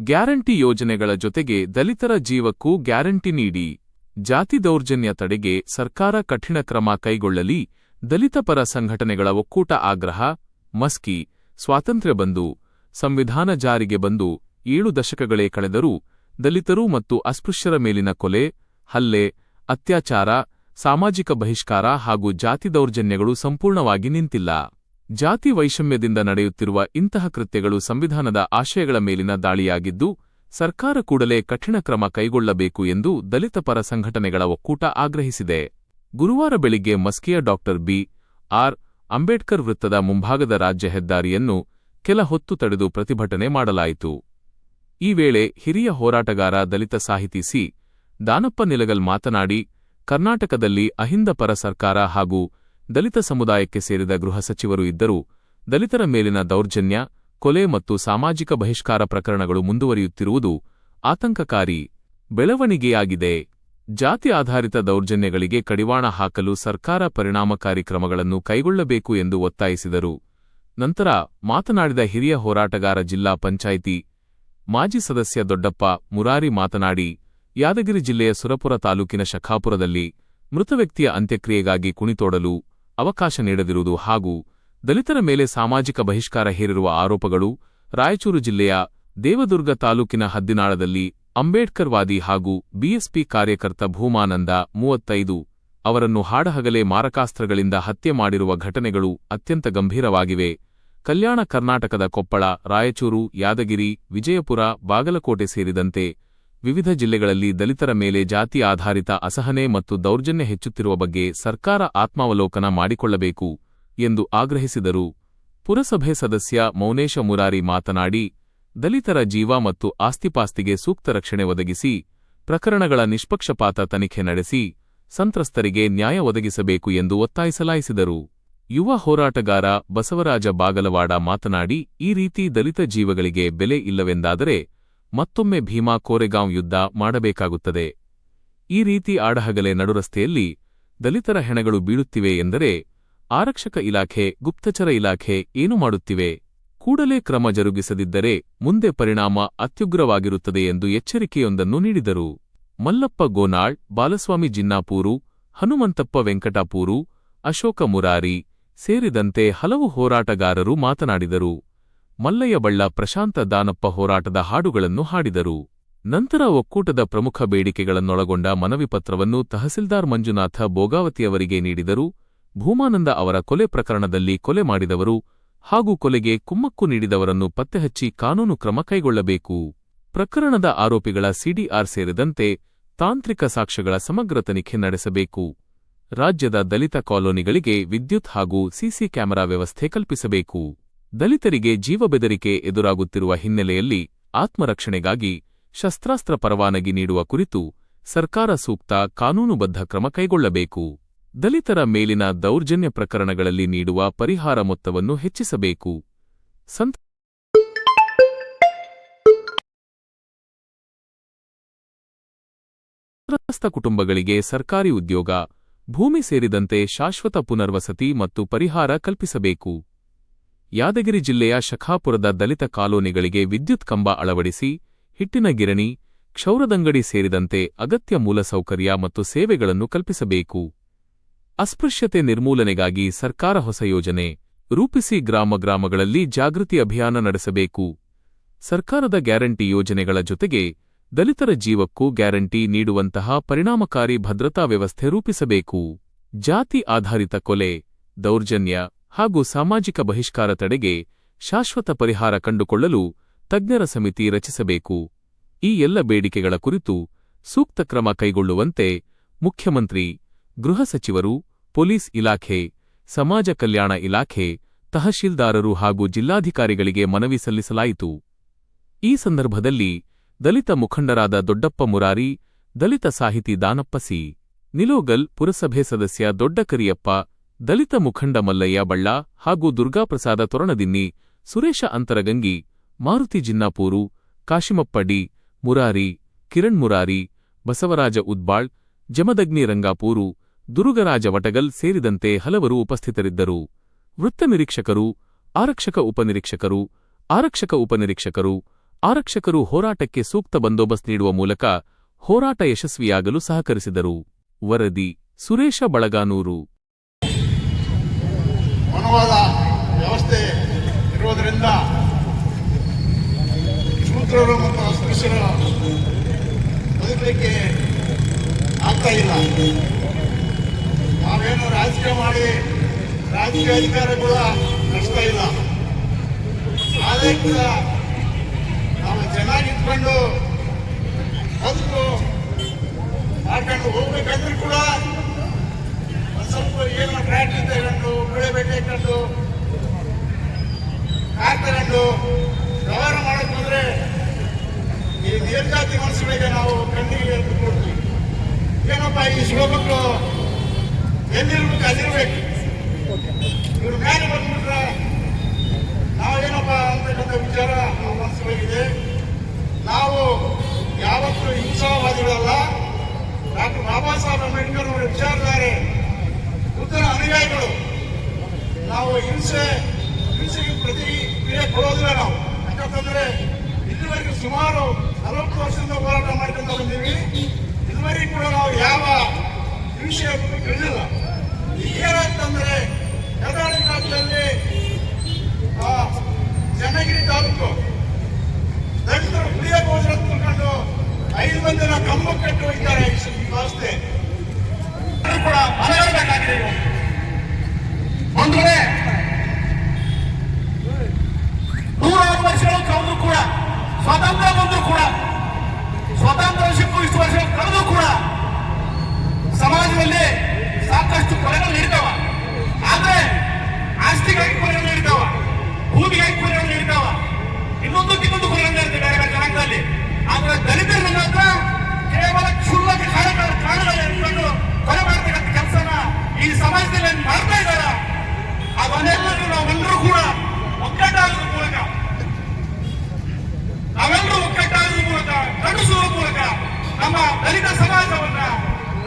Guarantee ಯೋಜನೆಗಳ ಜೊತೆಗೆ ದಲಿತರ ಜೀವಕ್ಕೂ ಗ್ಯಾರಂಟಿ ನೀಡಿ. ಜಾತಿ ದೌರ್ಜನ್ಯ ತಡೆಗೆ ಸರ್ಕಾರ ಕಠಿಣ ಕ್ರಮ ಕೈಗೊಳ್ಳಲಿ. ದಲಿತ ಪರ ಸಂಘಟನೆಗಳ ಒಕ್ಕೂಟ ಆಗ್ರಹ. ಮಸ್ಕಿ ಸ್ವಾತಂತ್ರ್ಯ ಬಂದು ಸಂವಿಧಾನ ಜಾರಿಗೆ ಬಂದು 7 ದಶಕಗಳೇ ಕಳೆದರೂ ದಲಿತರು ಮತ್ತು ಅಸ್ಪೃಶ್ಯರ ಮೇಲಿನ ಕೊಲೆ, ಹಲ್ಲೆ, ಅತ್ಯಾಚಾರ, ಸಾಮಾಜಿಕ ಬಹಿಷ್ಕಾರ ಹಾಗೂ ಜಾತಿ ದೌರ್ಜನ್ಯಗಳು ಸಂಪೂರ್ಣವಾಗಿ ನಿಂತಿಲ್ಲ. ಜಾತಿ ವೈಷಮ್ಯದಿಂದ ನಡೆಯುತ್ತಿರುವ ಇಂತಹ ಕೃತ್ಯಗಳು ಸಂವಿಧಾನದ ಆಶಯಗಳ ಮೇಲಿನ ದಾಳಿಯಾಗಿದ್ದು, ಸರ್ಕಾರ ಕೂಡಲೇ ಕಠಿಣ ಕ್ರಮ ಕೈಗೊಳ್ಳಬೇಕು ಎಂದು ದಲಿತ ಪರ ಸಂಘಟನೆಗಳ ಒಕ್ಕೂಟ ಆಗ್ರಹಿಸಿದೆ. ಗುರುವಾರ ಬೆಳಿಗ್ಗೆ ಮಸ್ಕಿಯ ಡಾ. ಬಿ.ಆರ್. ಅಂಬೇಡ್ಕರ್ ವೃತ್ತದ ಮುಂಭಾಗದ ರಾಜ್ಯ ಹೆದ್ದಾರಿಯನ್ನು ಕೆಲ ಹೊತ್ತು ತಡೆದು ಪ್ರತಿಭಟನೆ ಮಾಡಲಾಯಿತು. ಈ ವೇಳೆ ಹಿರಿಯ ಹೋರಾಟಗಾರ ದಲಿತ ಸಾಹಿತಿ ಸಿ. ದಾನಪ್ಪ ನಿಲಗಲ್ ಮಾತನಾಡಿ, ಕರ್ನಾಟಕದಲ್ಲಿ ಅಹಿಂದ ಪರ ಸರ್ಕಾರ ಹಾಗೂ ದಲಿತ ಸಮುದಾಯಕ್ಕೆ ಸೇರಿದ ಗೃಹ ಸಚಿವರು ಇದ್ದರೂ ದಲಿತರ ಮೇಲಿನ ದೌರ್ಜನ್ಯ, ಕೊಲೆ ಮತ್ತು ಸಾಮಾಜಿಕ ಬಹಿಷ್ಕಾರ ಪ್ರಕರಣಗಳು ಮುಂದುವರಿಯುತ್ತಿರುವುದು ಆತಂಕಕಾರಿ ಬೆಳವಣಿಗೆಯಾಗಿದೆ. ಜಾತಿ ಆಧಾರಿತ ದೌರ್ಜನ್ಯಗಳಿಗೆ ಕಡಿವಾಣ ಹಾಕಲು ಸರ್ಕಾರ ಪರಿಣಾಮಕಾರಿ ಕ್ರಮಗಳನ್ನು ಕೈಗೊಳ್ಳಬೇಕು ಎಂದು ಒತ್ತಾಯಿಸಿದರು. ನಂತರ ಮಾತನಾಡಿದ ಹಿರಿಯ ಹೋರಾಟಗಾರ ಜಿಲ್ಲಾ ಪಂಚಾಯಿತಿ ಮಾಜಿ ಸದಸ್ಯ ದೊಡ್ಡಪ್ಪ ಮುರಾರಿ ಮಾತನಾಡಿ, ಯಾದಗಿರಿ ಜಿಲ್ಲೆಯ ಸುರಪುರ ತಾಲೂಕಿನ ಶಖಾಪುರದಲ್ಲಿ ಮೃತ ವ್ಯಕ್ತಿಯ ಅಂತ್ಯಕ್ರಿಯೆಗಾಗಿ ಕುಣಿತೋಡಲು ಅವಕಾಶ ನೀಡದಿರುವುದು ಹಾಗೂ ದಲಿತರ ಮೇಲೆ ಸಾಮಾಜಿಕ ಬಹಿಷ್ಕಾರ ಹೇರಿರುವ ಆರೋಪಗಳು, ರಾಯಚೂರು ಜಿಲ್ಲೆಯ ದೇವದುರ್ಗ ತಾಲೂಕಿನ ಹದ್ದಿನಾಳದಲ್ಲಿ ಅಂಬೇಡ್ಕರ್ ವಾದಿ ಹಾಗೂ ಬಿಎಸ್ಪಿ ಕಾರ್ಯಕರ್ತ ಭೂಮಾನಂದ 35 ಅವರನ್ನು ಹಾಡಹಗಲೇ ಮಾರಕಾಸ್ತ್ರಗಳಿಂದ ಹತ್ಯೆ ಮಾಡಿರುವ ಘಟನೆಗಳು ಅತ್ಯಂತ ಗಂಭೀರವಾಗಿವೆ. ಕಲ್ಯಾಣ ಕರ್ನಾಟಕದ ಕೊಪ್ಪಳ, ರಾಯಚೂರು, ಯಾದಗಿರಿ, ವಿಜಯಪುರ, ಬಾಗಲಕೋಟೆ ಸೇರಿದಂತೆ ವಿವಿಧ ಜಿಲ್ಲೆಗಳಲ್ಲಿ ದಲಿತರ ಮೇಲೆ ಜಾತಿ ಆಧಾರಿತ ಅಸಹನೆ ಮತ್ತು ದೌರ್ಜನ್ಯ ಹೆಚ್ಚುತ್ತಿರುವ ಬಗ್ಗೆ ಸರ್ಕಾರ ಆತ್ಮಾವಲೋಕನ ಮಾಡಿಕೊಳ್ಳಬೇಕು ಎಂದು ಆಗ್ರಹಿಸಿದರು. ಪುರಸಭೆ ಸದಸ್ಯ ಮೌನೇಶ ಮುರಾರಿ ಮಾತನಾಡಿ, ದಲಿತರ ಜೀವ ಮತ್ತು ಆಸ್ತಿಪಾಸ್ತಿಗೆ ಸೂಕ್ತ ರಕ್ಷಣೆ ಒದಗಿಸಿ, ಪ್ರಕರಣಗಳ ನಿಷ್ಪಕ್ಷಪಾತ ತನಿಖೆ ನಡೆಸಿ, ಸಂತ್ರಸ್ತರಿಗೆ ನ್ಯಾಯ ಒದಗಿಸಬೇಕು ಎಂದು ಒತ್ತಾಯಿಸಲಾಯಿಸಿದರು. ಯುವ ಹೋರಾಟಗಾರ ಬಸವರಾಜ ಬಾಗಲವಾಡ ಮಾತನಾಡಿ, ಈ ರೀತಿ ದಲಿತ ಜೀವಗಳಿಗೆ ಬೆಲೆ ಇಲ್ಲವೆಂದಾದರೆ ಮತ್ತೊಮ್ಮೆ ಭೀಮಾ ಕೋರೆಗಾಂವ್ ಯುದ್ಧ ಮಾಡಬೇಕಾಗುತ್ತದೆ. ಈ ರೀತಿ ಆಡಹಗಲೇ ನಡುರಸ್ತೆಯಲ್ಲಿ ದಲಿತರ ಹೆಣಗಳು ಬೀಳುತ್ತಿವೆ ಎಂದರೆ ಆರಕ್ಷಕ ಇಲಾಖೆ, ಗುಪ್ತಚರ ಇಲಾಖೆ ಏನು ಮಾಡುತ್ತಿವೆ? ಕೂಡಲೇ ಕ್ರಮ ಜರುಗಿಸದಿದ್ದರೆ ಮುಂದೆ ಪರಿಣಾಮ ಅತ್ಯುಗ್ರವಾಗಿರುತ್ತದೆ ಎಂದು ಎಚ್ಚರಿಕೆಯೊಂದನ್ನು ನೀಡಿದರು. ಮಲ್ಲಪ್ಪ ಗೋನಾಳ್, ಬಾಲಸ್ವಾಮಿ ಜಿನ್ನಾಪೂರು, ಹನುಮಂತಪ್ಪ ವೆಂಕಟಾಪೂರು, ಅಶೋಕ ಮುರಾರಿ ಸೇರಿದಂತೆ ಹಲವು ಹೋರಾಟಗಾರರು ಮಾತನಾಡಿದರು. ಮಲ್ಲಯ್ಯ ಬಳ್ಳ, ಪ್ರಶಾಂತ ದಾನಪ್ಪ ಹೋರಾಟದ ಹಾಡುಗಳನ್ನು ಹಾಡಿದರು. ನಂತರ ಒಕ್ಕೂಟದ ಪ್ರಮುಖ ಬೇಡಿಕೆಗಳನ್ನೊಳಗೊಂಡ ಮನವಿ ಪತ್ರವನ್ನು ತಹಸೀಲ್ದಾರ್ ಮಂಜುನಾಥ ಬೋಗಾವತಿಯವರಿಗೆ ನೀಡಿದರು. ಭೂಮಾನಂದ ಅವರ ಕೊಲೆ ಪ್ರಕರಣದಲ್ಲಿ ಕೊಲೆ ಮಾಡಿದವರು ಹಾಗೂ ಕೊಲೆಗೆ ಕುಮ್ಮಕ್ಕು ನೀಡಿದವರನ್ನು ಪತ್ತೆಹಚ್ಚಿ ಕಾನೂನು ಕ್ರಮ ಕೈಗೊಳ್ಳಬೇಕು. ಪ್ರಕರಣದ ಆರೋಪಿಗಳ ಸಿಡಿಆರ್ ಸೇರಿದಂತೆ ತಾಂತ್ರಿಕ ಸಾಕ್ಷ್ಯಗಳ ಸಮಗ್ರ ತನಿಖೆ ನಡೆಸಬೇಕು. ರಾಜ್ಯದ ದಲಿತ ಕಾಲೋನಿಗಳಿಗೆ ವಿದ್ಯುತ್ ಹಾಗೂ ಸಿಸಿ ಕ್ಯಾಮೆರಾ ವ್ಯವಸ್ಥೆ ಕಲ್ಪಿಸಬೇಕು. ದಲಿತರಿಗೆ ಜೀವ ಬೆದರಿಕೆ ಎದುರಾಗುತ್ತಿರುವ ಹಿನ್ನೆಲೆಯಲ್ಲಿ ಆತ್ಮರಕ್ಷಣೆಗಾಗಿ ಶಸ್ತ್ರಾಸ್ತ್ರ ಪರವಾನಗಿ ನೀಡುವ ಕುರಿತು ಸರ್ಕಾರ ಸೂಕ್ತ ಕಾನೂನುಬದ್ಧ ಕ್ರಮ ಕೈಗೊಳ್ಳಬೇಕು. ದಲಿತರ ಮೇಲಿನ ದೌರ್ಜನ್ಯ ಪ್ರಕರಣಗಳಲ್ಲಿ ನೀಡುವ ಪರಿಹಾರ ಮೊತ್ತವನ್ನು ಹೆಚ್ಚಿಸಬೇಕು. ಸಂತ್ರಸ್ತ ಕುಟುಂಬಗಳಿಗೆ ಸರ್ಕಾರಿ ಉದ್ಯೋಗ, ಭೂಮಿ ಸೇರಿದಂತೆ ಶಾಶ್ವತ ಪುನರ್ವಸತಿ ಮತ್ತು ಪರಿಹಾರ ಕಲ್ಪಿಸಬೇಕು. ಯಾದಗಿರಿ ಜಿಲ್ಲೆಯ ಶಖಾಪುರದ ದಲಿತ ಕಾಲೋನಿಗಳಿಗೆ ವಿದ್ಯುತ್ ಕಂಬ ಅಳವಡಿಸಿ, ಹಿಟ್ಟಿನ ಗಿರಣಿ, ಕ್ಷೌರದಂಗಡಿ ಸೇರಿದಂತೆ ಅಗತ್ಯ ಮೂಲಸೌಕರ್ಯ ಮತ್ತು ಸೇವೆಗಳನ್ನು ಕಲ್ಪಿಸಬೇಕು. ಅಸ್ಪೃಶ್ಯತೆ ನಿರ್ಮೂಲನೆಗಾಗಿ ಸರ್ಕಾರ ಹೊಸ ಯೋಜನೆ ರೂಪಿಸಿ ಗ್ರಾಮಗಳಲ್ಲಿ ಜಾಗೃತಿ ಅಭಿಯಾನ ನಡೆಸಬೇಕು. ಸರ್ಕಾರದ ಗ್ಯಾರಂಟಿ ಯೋಜನೆಗಳ ಜೊತೆಗೆ ದಲಿತರ ಜೀವಕ್ಕೂ ಗ್ಯಾರಂಟಿ ನೀಡುವಂತಹ ಪರಿಣಾಮಕಾರಿ ಭದ್ರತಾ ವ್ಯವಸ್ಥೆ ರೂಪಿಸಬೇಕು. ಜಾತಿ ಆಧಾರಿತ ಕೊಲೆ, ದೌರ್ಜನ್ಯ ಹಾಗೂ ಸಾಮಾಜಿಕ ಬಹಿಷ್ಕಾರ ತಡೆಗೆ ಶಾಶ್ವತ ಪರಿಹಾರ ಕಂಡುಕೊಳ್ಳಲು ತಜ್ಞರ ಸಮಿತಿ ರಚಿಸಬೇಕು. ಈ ಎಲ್ಲ ಬೇಡಿಕೆಗಳ ಕುರಿತು ಸೂಕ್ತ ಕ್ರಮ ಕೈಗೊಳ್ಳುವಂತೆ ಮುಖ್ಯಮಂತ್ರಿ, ಗೃಹ ಸಚಿವರು, ಪೊಲೀಸ್ ಇಲಾಖೆ, ಸಮಾಜ ಕಲ್ಯಾಣ ಇಲಾಖೆ, ತಹಶೀಲ್ದಾರರು ಹಾಗೂ ಜಿಲ್ಲಾಧಿಕಾರಿಗಳಿಗೆ ಮನವಿ ಸಲ್ಲಿಸಲಾಯಿತು. ಈ ಸಂದರ್ಭದಲ್ಲಿ ದಲಿತ ಮುಖಂಡರಾದ ದೊಡ್ಡಪ್ಪ ಮುರಾರಿ, ದಲಿತ ಸಾಹಿತಿ ದಾನಪ್ಪ ಸಿ. ನಿಲೋಗಲ್, ಪುರಸಭೆ ಸದಸ್ಯ ದೊಡ್ಡ ಕರಿಯಪ್ಪ, ದಲಿತ ಮುಖಂಡ ಮಲ್ಲಯ್ಯ ಬಳ್ಳ ಹಾಗೂ ದುರ್ಗಾಪ್ರಸಾದ ತೊರಣದಿನ್ನಿ, ಸುರೇಶ ಅಂತರಗಂಗಿ, ಮಾರುತಿ ಜಿನ್ನಾಪೂರು, ಕಾಶಿಮಪ್ಪ ಡಿ. ಮುರಾರಿ, ಕಿರಣ್ ಮುರಾರಿ, ಬಸವರಾಜ ಉದ್ಬಾಳ್, ಜಮದಗ್ನಿ ರಂಗಾಪೂರು, ದುರುಗರಾಜ ವಟಗಲ್ ಸೇರಿದಂತೆ ಹಲವರು ಉಪಸ್ಥಿತರಿದ್ದರು. ವೃತ್ತ ನಿರೀಕ್ಷಕರು, ಆರಕ್ಷಕ ಉಪನಿರೀಕ್ಷಕರು, ಆರಕ್ಷಕರು ಹೋರಾಟಕ್ಕೆ ಸೂಕ್ತ ಬಂದೋಬಸ್ತ್ ನೀಡುವ ಮೂಲಕ ಹೋರಾಟ ಯಶಸ್ವಿಯಾಗಲು ಸಹಕರಿಸಿದರು. ವರದಿ ಸುರೇಶ ಬಳಗಾನೂರು. ವನವಾದ ವ್ಯವಸ್ಥೆ ಇರುವುದರಿಂದ ಶೂದ್ರರು ಮತ್ತು ಅಸ್ಪೃಶ್ಯರು ಬದುಕಲಿಕ್ಕೆ ಆಗ್ತಾ ಇಲ್ಲ. ನಾವೇನು ರಾಜಕೀಯ ಮಾಡಿ ರಾಜಕೀಯ ಅಧಿಕಾರ ಕೂಡ ನಡೆಸ್ತಾ ಇಲ್ಲ. ಆದ್ರೆ ಕೂಡ ನಾವು ಚೆನ್ನಾಗಿಟ್ಕೊಂಡು ಬದುಕು ಮಾಡ್ಕೊಂಡು ಹೋಗ್ಬೇಕಂದ್ರೂ ಕೂಡ ಸ್ವಲ್ಪ ಏನೋ ಟ್ರ್ಯಾಕ್ಟರ್ ತಗೊಂಡು ಬೆಳೆ ಬೆಟ್ಟೆ ಇಟ್ಕೊಂಡು ಕಾರ್ ತಗೊಂಡು ವ್ಯವಹಾರ ಮಾಡಕ್ ಬಂದ್ರೆ ಈ ಮೇಲ್ಜಾತಿ ಮನುಷ್ಯರಿಗೆ ನಾವು ಕಣ್ಣಿಗೆ ಕೊಡ್ತೀವಿ. ಏನಪ್ಪ ಈ ಶ್ಲೋಕಗಳು ಎಲ್ಲಿರ್ಬೇಕು ಅದಿರ್ಬೇಕು, ಇವ್ರ ಮೇಲೆ ಬಂದ್ಬಿಟ್ರೆ ನಾವೇನಪ್ಪ ಅಂತಕ್ಕಂಥ ವಿಚಾರ ನಮ್ಮ ಮನಸ್ಸಿಗೆ. ನಾವು ಯಾವತ್ತೂ ಹಿಂಸಾವಾದಿಗಳಲ್ಲ. ಡಾಕ್ಟರ್ ಬಾಬಾ ಸಾಹೇಬ್ ಅಂಬೇಡ್ಕರ್ ಅವರ ವಿಚಾರಧಾರೆ, ಬುದ್ಧನ ಅನುಯಾಯಿಗಳು. ನಾವು ಹಿಂಸೆಗೆ ಪ್ರತಿಕ್ರಿಯೆ ಕೊಡೋದಿಲ್ಲ ನಾವು. ಯಾಕಂತಂದ್ರೆ ಇದುವರೆಗೂ ಸುಮಾರು 40 ವರ್ಷದಿಂದ ಹೋರಾಟ ಮಾಡ್ಕೊಂಡು ಬಂದೀವಿ. ಇದುವರೆಗೂ ಕೂಡ ನಾವು ಯಾವ ಹಿಂಸೆ ಇರಲಿಲ್ಲ. ಏನಾಗ್ತಂದ್ರೆ ಕರ್ನಾಟಕ ರಾಜ್ಯದಲ್ಲಿ ಚನ್ನಗಿರಿ ತಾಲೂಕು ದಲಿತರು ಕುಡಿಯ ಭೋಜನ ತಿಳ್ಕೊಂಡು 5 ಮಂದಿನ ಕಂಬಕ್ಕೆ ಕಟ್ಟಿ ಹೋಗ್ತಾರೆ. ಈ ವ್ಯವಸ್ಥೆ ಕೂಡ ಮನೆಯಾಗಬೇಕಾಗಿದೆ. ಒಂದು ಕಡೆ 100 ವರ್ಷಗಳು ಕಳೆದು ಕೂಡ, ಸ್ವಾತಂತ್ರ್ಯ ಬಂದರೂ ಕೂಡ, ಸ್ವಾತಂತ್ರ್ಯ ಸಿಕ್ಕು ಇಷ್ಟು ವರ್ಷಗಳು ಕಳೆದು ಕೂಡ ಸಮಾಜದಲ್ಲಿ ಸಾಕಷ್ಟು ಕೊಲೆಗಳು ನಡೀತಾವ. ಆದ್ರೆ ಆಸ್ತಿಗಾಗಿ ಕೊಲೆಗಳು ನಡೀತಾವ, ಭೂಮಿಗಾಗಿ ಕೊಲೆಗಳು ನಡೀತಾವ, ಇನ್ನೊಂದು ಕೊಲೆಗಳು ನಡೀತದೆ ಬೇರೆ ಬೇರೆ ಜನಾಂಗದಲ್ಲಿ. ಆದ್ರೆ ದಲಿತರ ಮಾತ್ರ ಕೇವಲ ಕ್ಷುಲ್ಲಕ ಕಾರಣಗಳನ್ನು ಇಟ್ಕೊಂಡು ಕೊಲೆ ಮಾಡ್ತಕ್ಕಂಥ ಕೆಲಸನ ಈ ಸಮಾಜದಲ್ಲಿ ಮಾಡ್ತಾ ಇದ್ದಾರ. ಅದನ್ನೆಲ್ಲರೂ ನಾವೆಲ್ಲರೂ ಕೂಡ ಒಗ್ಗಟ್ಟಾಗೋದ್ರ ಮೂಲಕ, ಖಂಡಿಸುವ ಮೂಲಕ ನಮ್ಮ ದಲಿತ ಸಮಾಜವನ್ನ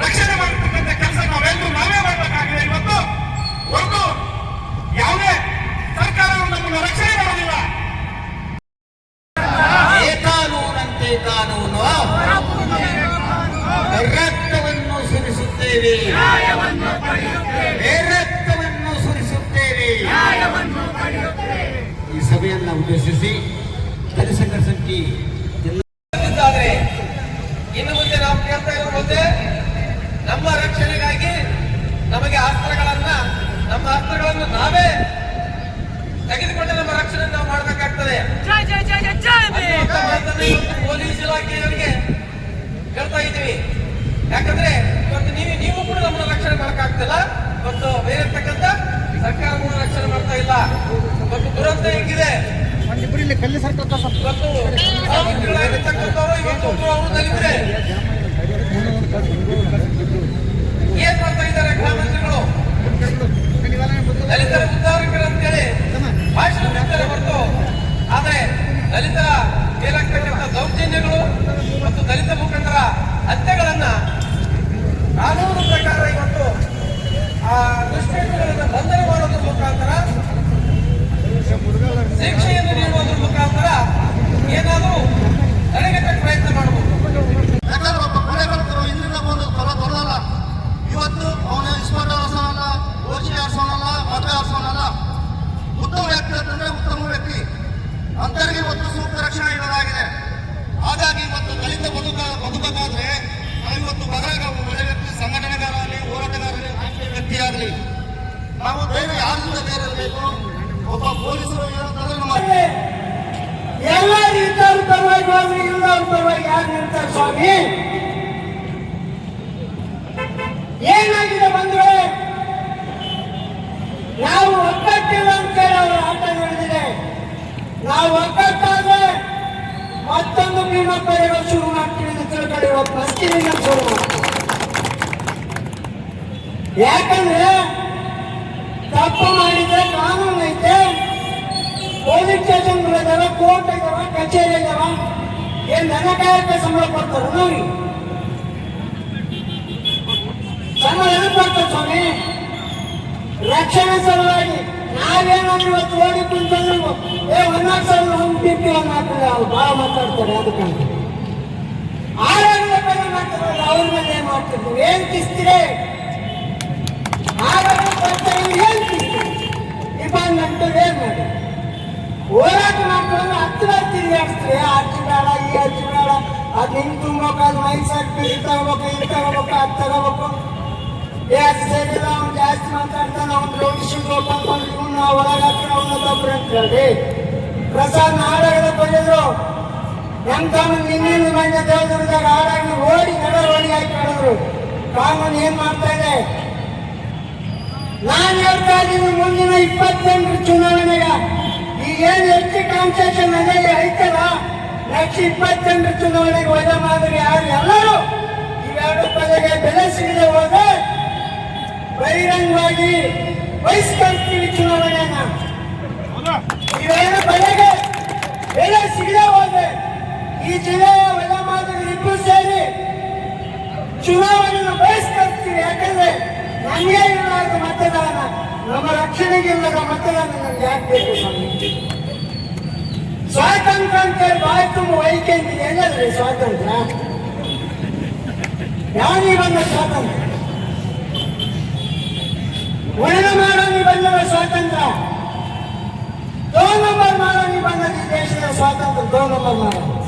ರಕ್ಷಣೆ ಮಾಡತಕ್ಕಂಥ ಕೆಲಸ ನಾವೇ ಮಾಡಬೇಕಾಗಿದೆ. ಇವತ್ತು ಒಂದು ಯಾವುದೇ ಸರ್ಕಾರವು ನಮ್ಮನ್ನು ರಕ್ಷಣೆ ಮಾಡೋದಿಲ್ಲ. ಕಾನೂನಂತೆ ಕಾನೂನು, ರಕ್ತವನ್ನು ಸುರಿಸುತ್ತೇವೆ, ರಕ್ತವನ್ನು ಸುರಿಸುತ್ತೇವೆ. ಈ ಸಭೆಯನ್ನು ಉದ್ದೇಶಿಸಿ ದಲಿತ ಸಂಘರ್ಷಕ್ಕೆ ಇನ್ನು ಮುಂದೆ ನಾವು ಕೇಳ್ತಾ ಇರುವಂತೆ ನಮ್ಮ ರಕ್ಷಣೆಗಾಗಿ ನಮಗೆ ನಮ್ಮ ಅಸ್ತ್ರಗಳನ್ನು ನಾವೇ ತೆಗೆದುಕೊಂಡು ನಮ್ಮ ರಕ್ಷಣೆ ನಾವು ಮಾಡಬೇಕಾಗ್ತದೆ. ಪೊಲೀಸ್ ಇಲಾಖೆಯವರಿಗೆ ಹೇಳ್ತಾ ಇದ್ದೀವಿ. ಯಾಕಂದ್ರೆ ಇವತ್ತು ನೀವು ಕೂಡ ನಮ್ಮನ್ನು ರಕ್ಷಣೆ ಮಾಡಕ್ಕಾಗ್ತಿಲ್ಲ. ಇವತ್ತು ಬೇರೆ ಇರ್ತಕ್ಕಂಥ ಸರ್ಕಾರ ಕೂಡ ರಕ್ಷಣೆ ಮಾಡ್ತಾ ಇಲ್ಲ. ಇವತ್ತು ದುರಂತ ಹೆಂಗಿದೆ, ಇವತ್ತು ಅವರು ದಲಿತರೆ ಏನ್ ಮಾಡ್ತಾ ಇದ್ದಾರೆ ಗ್ರಾಮಸ್ಥರುಗಳು, ದಲಿತರ ಉದ್ಧಾರಕರು ಅಂತೇಳಿ ಭಾಷಣ ಮಾಡ್ತಾರೆ ಹೊರತು, ಆದ್ರೆ ದಲಿತರ ಮೇಲಾಗ್ತಕ್ಕಂಥ ದೌರ್ಜನ್ಯಗಳು ಮತ್ತು ದಲಿತ ಮುಖಂಡರ ಹತ್ಯೆಗಳನ್ನ ಕಾನೂನು ಪ್ರಕಾರ ಇವತ್ತು ಆ ದುಷ್ಕರ್ಮಿಗಳನ್ನ ಬಂಧನ ಮಾಡೋದ್ರ ಮುಖಾಂತರ, ಶಿಕ್ಷೆಯನ್ನು ನೀಡುವುದರ ಮುಖಾಂತರ ಏನಾದರೂ ತಡೆಗಟ್ಟಕ್ಕೆ ಪ್ರಯತ್ನ ಮಾಡಬಹುದು. ಯಾಕಂದ್ರೆ ಒಬ್ಬ ಕೊಲೆಗಾರರು ಇಲ್ಲಿಂದ ಬಂದು ತೊಲಲ್ಲ. ಇವತ್ತು ಅವನ ಇನ್ಸ್ಪೆಕ್ಟರ್ ಆರ್ಸೋನಲ್ಲ, ಓಜಿ ಆರ್ಸೋನಲ್ಲ, ಮಗ ಆರ್ಸೋನಲ್ಲ. ಉತ್ತಮ ವ್ಯಕ್ತಿ ಅಂತಂದ್ರೆ ಉತ್ತಮ ವ್ಯಕ್ತಿ ಅಂತರಿಗೆ ಇವತ್ತು ಸೂಕ್ತ ರಕ್ಷಣೆ ಇಡಲಾಗಿದೆ. ಹಾಗಾಗಿ ಇವತ್ತು ದಲಿತ ಬದುಕಬೇಕಾದ್ರೆ ನಾವು ಇವತ್ತು ಬದಲಾಗ ಒಳ್ಳೆ ವ್ಯಕ್ತಿ, ಸಂಘಟನೆಗಾರರಲ್ಲಿ, ಹೋರಾಟಗಾರರಲ್ಲಿ, ರಾಜಕೀಯ ವ್ಯಕ್ತಿಯಾಗಲಿ ನಾವು ಬೇರೆ ಯಾರಿಂದ ಬೇರೆ ಇರಬೇಕು. ಒಬ್ಬ ಪೊಲೀಸರು ಏನಂತಂದ್ರೆ ಎಲ್ಲ ಇದ್ದವ್ರ ಪರವಾಗಿ ಹೋದ್ರೆ ಇಲ್ಲವ್ರ ಪರವಾಗಿ ಯಾರು ನಿಲ್ತಾರೆ ಸ್ವಾಮಿ? ಏನಾಗಿದೆ ಬಂದ್ರೆ ನಾವು ಒಗ್ಗಟ್ಟಿಲ್ಲ ಅಂತೇಳಿ ಅವರ ಆಟ ನಡೆದಿದೆ. ನಾವು ಒಗ್ಗಟ್ಟಾದ್ರೆ ಮತ್ತೊಂದು ಭೀಮಪ್ಪರಿಗೂ ಶುರು ಮಾಡ್ತೀವಿ ಅಂತ ತಿಳ್ಕೊಂಡಿರುವ ಪರಿಸ್ಥಿತಿ ಶುರು ಮಾಡ್ತೀವಿ. ಯಾಕಂದ್ರೆ ತಪ್ಪು ಮಾಡಿದ್ರೆ ಕಾನೂನು ಐತೆ, ಪೊಲೀಸ್ ಸ್ಟೇಷನ್ ಇದಾವ, ಕೋರ್ಟ್ ಇದಾವ, ಕಚೇರಿ ಇದಾವ. ಏನ್ ನನ್ನ ಕಾಯಕ್ಕೆ ಸಂಬಳ ಕೊಡ್ತಾರ? ನೋಡಿ ಸಂಬಳ ಎಲ್ಲಿ ಕೊಡ್ತಾರೆ ಸ್ವಾಮಿ? ರಕ್ಷಣೆ ಸಲುವಾಗಿ ನಾವೇನಾದ್ರು ಇವತ್ತು ಓಡಿ ಕುಂತಂದ್ರೆ 14,000 ಹೋಮ್ ಪಿಪಿ ಹಾಕಿದ್ರೆ ಅವ್ರು ಭಾಳ ಮಾತಾಡ್ತಾರೆ. ಅದಕ್ಕಂತ ಆಡಳಿತ ಮೇಲೆ ಮಾತಾಡೋದು ಅವ್ರ ಮೇಲೆ ಏನ್ ಮಾಡ್ತಿದ್ವಿ, ಏನ್ ಕಿಸ್ತೀರಿ ಆಡಳಿತ ಏನ್ ಕಿಸ್ತೀರಿ ಇಬ್ಬಂದಂತೂ ಏನ್ ಮಾಡಿ ಹೋರಾಟ ಮಾಡ್ಕೊಂಡು ಹತ್ತಿರ ತಿರುಗಾಡ್ಸ್ತೀರಿ. ಆ ಅರ್ಜಿ ಬೇಡ, ಈ ಅರ್ಜಿ ಬೇಡ, ಅದು ಹಿಂಗ್ ತುಂಬೋಕ, ಅದು ಮೈಸೂರು ಇದು ತಗೋಬೇಕು, ಇದು ತಗೋಬೇಕು, ಅದು ತಗೋಬೇಕು. ಜಾಸ್ತಿ ಸೇರಿಲ್ಲ, ಅವ್ನು ಜಾಸ್ತಿ ಮಾತಾಡ್ತಾನೆ, ಅವ್ನು ರೋಟಿ ಶಿಂಗ್ ಬಂದ್ಕೊಂಡು ಇವನ್ನ ಒಳಗಾಕ್ರೆ ಅವನ್ನ ತಪ್ಪು ಅಂತ ಹೇಳಿ ಪ್ರಸಾದ್ ಹಾಡಾಗದ ಬಂದಿದ್ರು. ನಮ್ ತಮ್ಮ ನಿನ್ನಿಂದ ಮನೆ ದೇವದುರ್ಗದಾಗ ಹಾಡಾಗಿ ಓಡಿ ರೋಡಿ ಹಾಕಿ ಹೇಳಿದ್ರು. ಕಾನೂನು ಏನ್ ಮಾಡ್ತಾ ಇದೆ? ನಾನು ಹೇಳ್ತಾ ಇದ್ದೀನಿ, ಮುಂದಿನ 28 ಚುನಾವಣೆಗ ಈಗೇನು ಹೆಚ್ಚು ಕಾನ್ಸೆಷನ್ ಅದೇ ಐತಲ್ಲ, ನೆಕ್ಸ್ಟ್ 28 ಚುನಾವಣೆಗೆ ವಜಾ ಮಾಡಿದ್ರೆ ಯಾರು ಎಲ್ಲರೂ ಇವೆರಡು ಪದಗೆ ಬೆಲೆ ಸಿಗದೆ ಹೋದ್ರೆ ಬಹಿರಂಗವಾಗಿ ಬಹಿಷ್ಕರಿಸ್ತೀವಿ ಚುನಾವಣೆಯನ್ನ. ಇವೆರಡು ಬೆಲೆಗೆ ಬೆಲೆ ಸಿಗದೆ ಹೋದ್ರೆ ಈ ಜಿಲ್ಲೆಯ ವಜಾ ಮಾಡಿದ್ರೆ ಇಬ್ಬರು ಸೇರಿ ಚುನಾವಣೆಯನ್ನು ಬಹಿಷ್ಕರಿಸ್ತೀವಿ. ಯಾಕಂದ್ರೆ ನಮಗೆ ಇಲ್ಲದ ಮತದಾನ, ನಮ್ಮ ರಕ್ಷಣೆಗೆ ಇಲ್ಲದ ಮತದಾನ ನಮ್ಗೆ ಯಾಕೆ ಬೇಕು? ನಮಗೆ ಸ್ವಾತಂತ್ರ್ಯ ಅಂತೇಳಿ ಬಾಯಿ ತುಂಬ ವೈಕೇಂದ್ರಿಗೆ ಏನಲ್ರಿ ಸ್ವಾತಂತ್ರ್ಯ? ಯಾವನಿಗೆ ಬಂದ ಸ್ವಾತಂತ್ರ್ಯ? ಉಳಿದ ಮಾಡೋನಿಗೆ ಬಂದದ ಸ್ವಾತಂತ್ರ್ಯ, 2 ನಂಬರ್ ಮಾಡೋನಿಗೆ ಬಂದದ ಈ ದೇಶದ ಸ್ವಾತಂತ್ರ್ಯ. 2 ನಂಬರ್ ಮಾಡೋದು